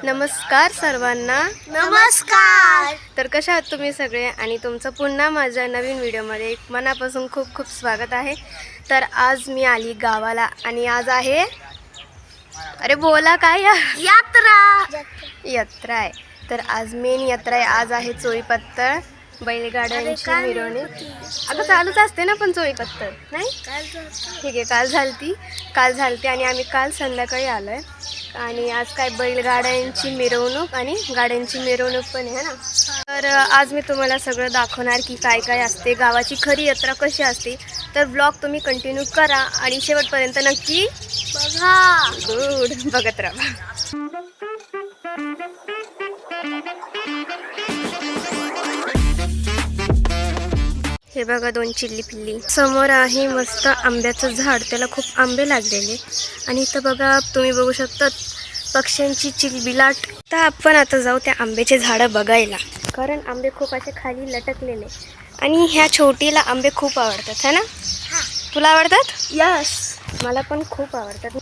नमस्कार सर्वांना. नमस्कार. तर कशा आहात तुम्ही सगळे आणि तुमचं पुन्हा माझ्या नवीन व्हिडिओमध्ये मनापासून खूप खूप स्वागत आहे. तर आज मी आली गावाला आणि आज आहे, अरे बोला काय, यात्रा आहे. तर आज मेन यात्रा आहे. आज आहे चोळीपत्तळ, बैलगाड्यांची मिरवणूक. अगं चालूच असते ना पण चोळीपत्तळ नाही, ठीक आहे. काल झालती आणि आम्ही काल संध्याकाळी आलोय. आणि आज काय बैलगाड्यांची मिरवणूक आणि गाड्यांची मिरवणूक पण आहे ना. तर आज मी तुम्हाला सगळं दाखवणार की काय काय असते, गावाची खरी यात्रा कशी असते. तर ब्लॉग तुम्ही कंटिन्यू करा आणि शेवटपर्यंत नक्की बघत राहा. हे बघा दोन चिल्ली पिल्ली समोर आहे. मस्त आंब्याचं झाड, त्याला खूप आंबे लागलेले. आणि इथं बघा, तुम्ही बघू शकता पक्ष्यांची चिलबिलाट. तर आपण आता जाऊ त्या आंब्याचे झाडं बघायला, कारण आंबे खूप असे खाली लटकलेले. आणि ह्या छोटीला आंबे खूप आवडतात है ना. तुला आवडतात? यस, मला पण खूप आवडतात.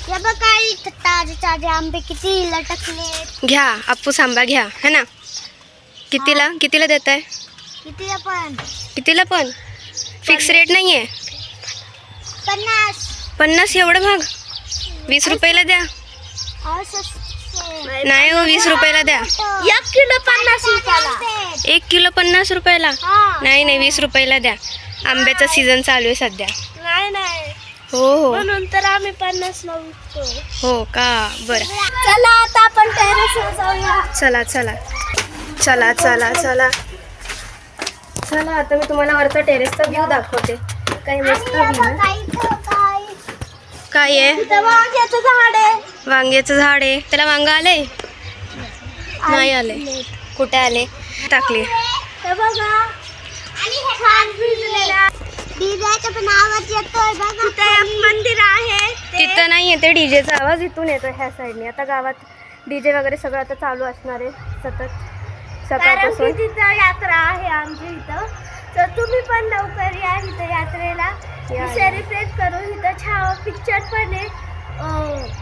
या बघा इथं ताजे ताजे आंबे किती लटकले. घ्या आपूस आंबा घ्या है ना. कितीला देत आहे? कितीला पण फिक्स रेट नाही आहे. 50 एवढं महाग? 20 रुपयाला द्या. नाही हो, 20 रुपयाला द्या. 1 किलो 50 रुपयाला. 1 किलो 50 रुपयाला? नाही 20 रुपयाला द्या. आंब्याचा सीझन चालू आहे सध्या. नाही हो म्हणून तर आम्ही 50 ला विकतो. हो का, बरं. चला आता आपण टेरेसवर जाऊया. चला आता मी तुम्हाला वरचा टेरेसचा व्ह्यू दाखवते. काय मस्त व्ह्यू आहे. काय आहे? वांग्याचं झाड आहे. वांग्याचं झाड आहे. त्याला वांग आले? नाही आले. कुठे आले? टाकले. हे बघा, आणि हे छान भिजलेला डीजेचा पण आवाज येतोय बघा. तिथे मंदिर आहे. तिथं नाही येते डीजेचा आवाज, इथून येतो ह्या साईडने. आता गावात डीजे वगैरे सगळं आता चालू असणार आहे सतत सकाळपासून. तिथं यात्रा आहे आमच्या इथं, तर तुम्ही पण लवकर या इथं यात्रेला. सेलिब्रेट करू. इथं छावा पिक्चर पण आहे,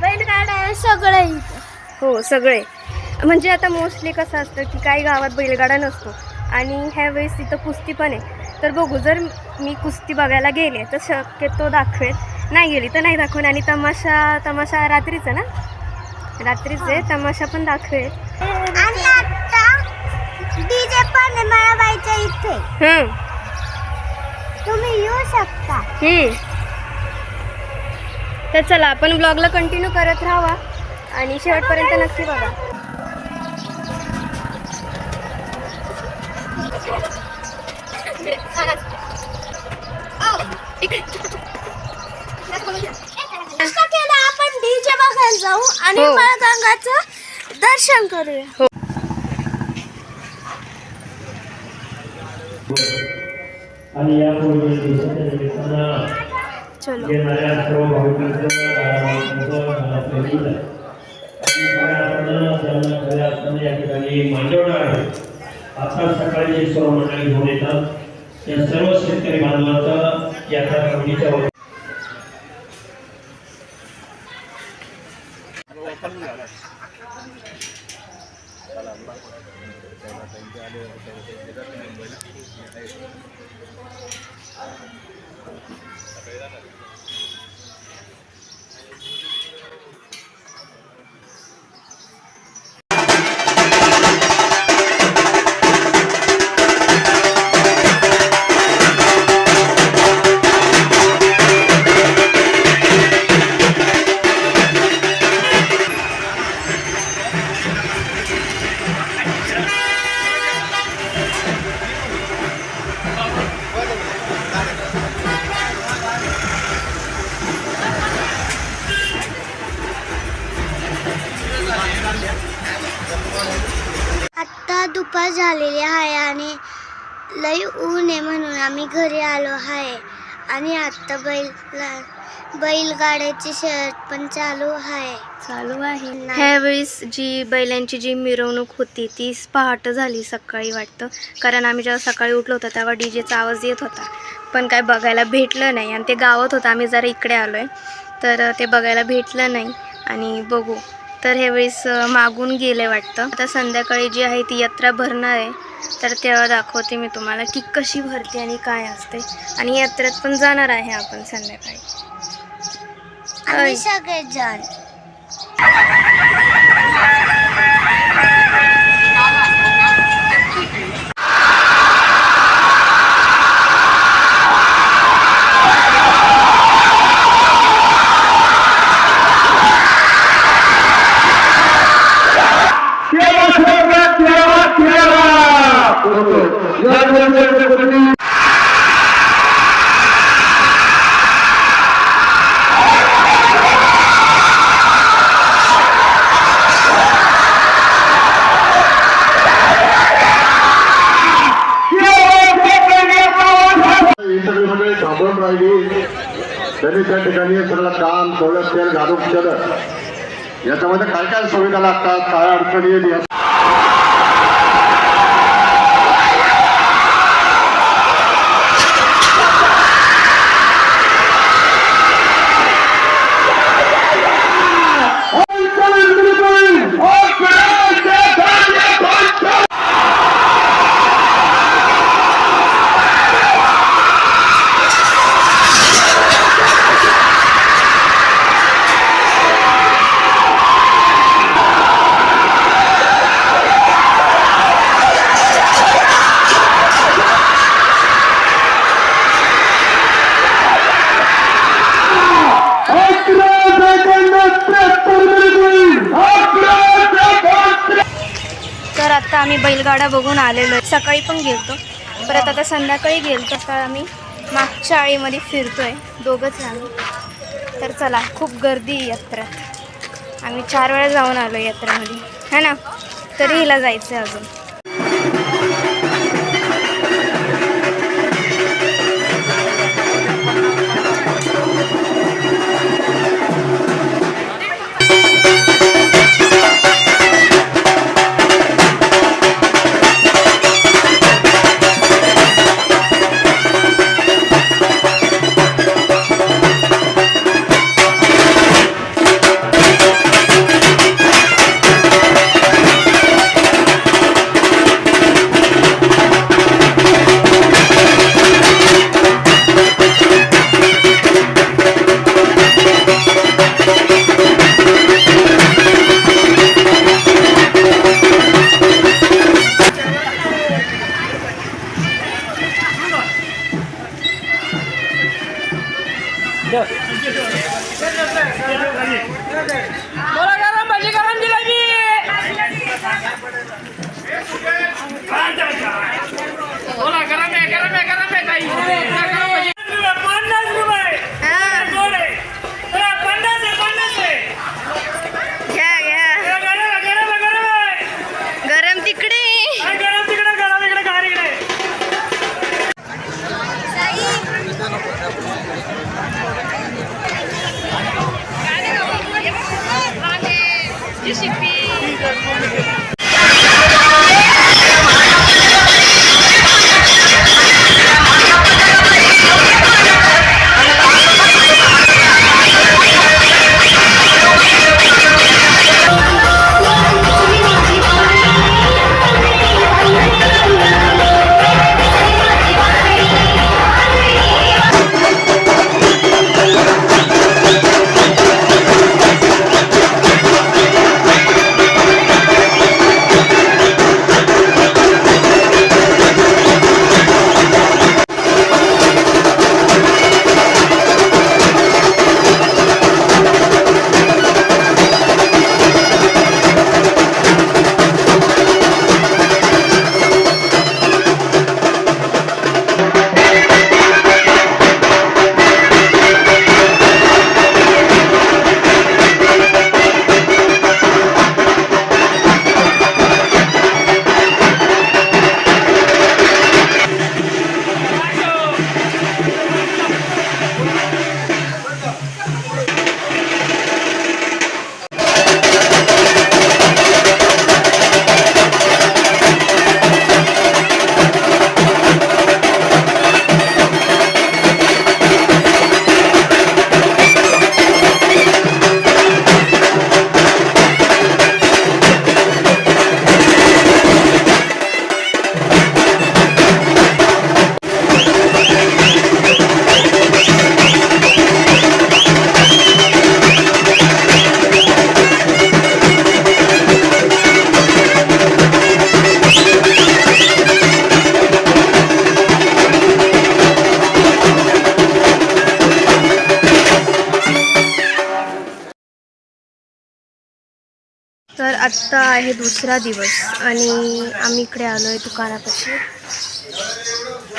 बैलगाडा आहे, सगळं इथं. हो सगळे. म्हणजे आता मोस्टली कसं असतं की काही गावात बैलगाडा नसतो आणि ह्या वेळेस तिथं कुस्ती पण आहे. तर बघू, जर मी कुस्ती बघायला गेले तर शक्यतो दाखवेल, नाही गेली तर नाही दाखवेल. आणि तमाशा रात्रीचा ना, रात्रीचे तमाशा पण दाखवेल. आणि आता डीजे पण आहे मळाबाईच्या इथे, तुम्ही येऊ शकता. तर चला आपण ब्लॉगला कंटिन्यू करत राहावा आणि शेवटपर्यंत नक्की बघा. आपण डीजे बघायला जाऊ आणि गंगाचं दर्शन करूया. हो. आणि या दिवसाच्या निमित्तानं चलो येणाऱ्या सर्व भाविकांचं या ठिकाणी मांडवणार आहे. आता सकाळी जे सर्व मंडळी घेऊन येतात, या सर्व शेतकरी बांधवांचा यात्रा कमिटीच्या आता दुपार झालेली आहे आणि लई ऊन आहे, म्हणून आम्ही घरी आलो आहे. आणि आता बैलगाड्याची शर्यत पण चालू आहे. ह्यावेळेस जी बैलांची जी मिरवणूक होती ती पहाट झाली सकाळी वाटतं, कारण आम्ही जेव्हा सकाळी उठलो होतो तेव्हा डीजेचा आवाज येत होता, पण काय बघायला भेटलं नाही. आणि ते गावात होतं, आम्ही जरा इकडे आलो आहे तर ते बघायला भेटलं नाही. आणि बघू तर ह्यावेळेस मागून गेले वाटतं. आता संध्याकाळी जी आहे ती यात्रा भरणार आहे, तर तेव्हा दाखवते मी तुम्हाला की कशी भरते आणि काय असते. आणि यात्रेत पण जाणार आहे आपण संध्याकाळी. आम्ही सगळेजण. थांबून राहिली त्यांनी त्या ठिकाणी सगळं काम थोडं तेल घालून केलं. याच्यामध्ये काय काय सुविधा लागतात, काय अडचणी येईल तर आता आम्ही बैलगाडा बघून आलेलो आहे. सकाळी पण गेलतो, परत आता संध्याकाळी गेलतो. तर आम्ही मागच्या आळीमध्ये फिरतोय, दोघंच आम्ही. तर चला, खूप गर्दी आहे यात्रेत. आम्ही 4 वेळा जाऊन आलो यात्रेमध्ये, है ना. तरी हिला जायचं आहे अजून. तर आत्ता आहे दुसरा दिवस आणि आम्ही इकडे आलो आहे दुकानापाशी.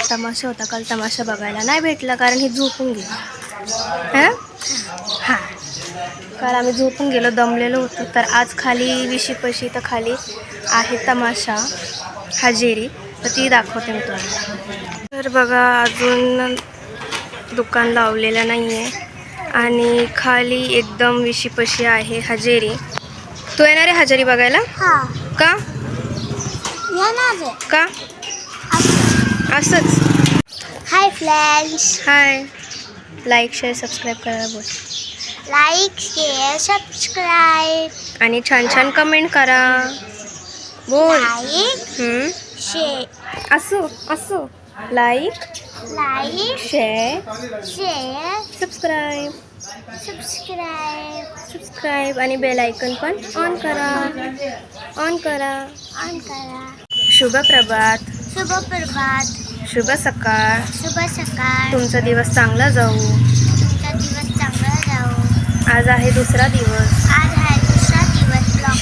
तमाशा होता काल, तमाशा बघायला नाही भेटला कारण हे झोपून गेलो. हां, काल आम्ही झोपून गेलो, दमलेलो होतो. तर आज खाली विशीपाशी तर खाली आहे तमाशा हजेरी, तर ती दाखवते मी तुम्हाला. तर बघा अजून दुकान लावलेलं नाही आहे आणि खाली एकदम विशीपाशी आहे हजेरी. तू येणार आहे हजेरी बघायला? हा का येणार आहे. का असंच? हाय फ्रेंड्स, हाय, लाईक शेअर सबस्क्राईब करायला बोल लाईक शेअर सबस्क्राईब आणि छान छान कमेंट करा बोल. लाईक शेअर असो असो, लाईक शेअर सबस्क्राईब सबस्क्राईब आणि बेल आयकन पण ऑन करा. ऑन करा. शुभ प्रभात, शुभ प्रभात, शुभ सकाळ, शुभ सकाळ. तुमचा दिवस चांगला जाऊ. तुमचा दिवस चांगला जाऊ. आज आहे दुसरा दिवस, आज आहे दुसरा दिवस ब्लॉगचा.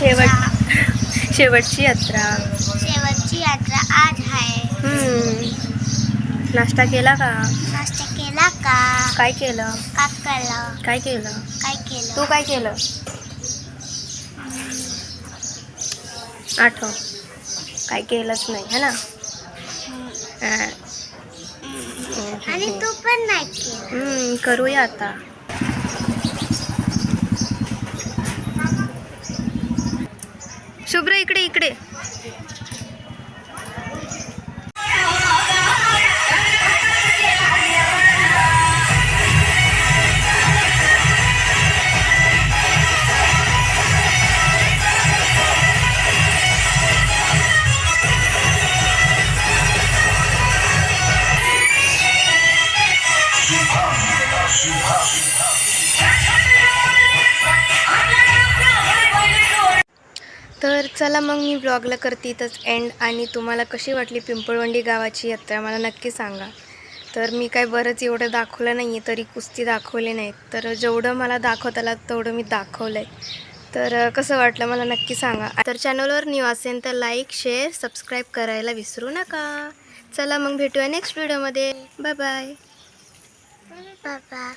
शेवटची यात्रा. शेवटची यात्रा आज आहे. नाश्ता केला का? नाश्ता केला का? काय केलं? का केलं? काय केलं? काय केलं? तू काय केलं? आठव. काय केलंच नाही है ना? आणि तू पण नाही केलं. करूया आता. शुभ्र इकडे इकडे. तर चला मग मी ब्लॉगला करते इथंच एंड. आणि तुम्हाला कशी वाटली पिंपळवंडी गावाची यात्रा मला नक्की सांगा. तर मी काय बरंच एवढं दाखवलं नाही आहे, तरी कुस्ती दाखवले नाहीत, तर जेवढं मला दाखवता आलं तेवढं मी दाखवलं आहे. तर कसं वाटलं मला नक्की सांगा. तर चॅनलवर न्यू असेल तर लाईक शेअर सबस्क्राईब करायला विसरू नका. चला मग भेटूया नेक्स्ट व्हिडिओमध्ये. Bye bye. बाबा.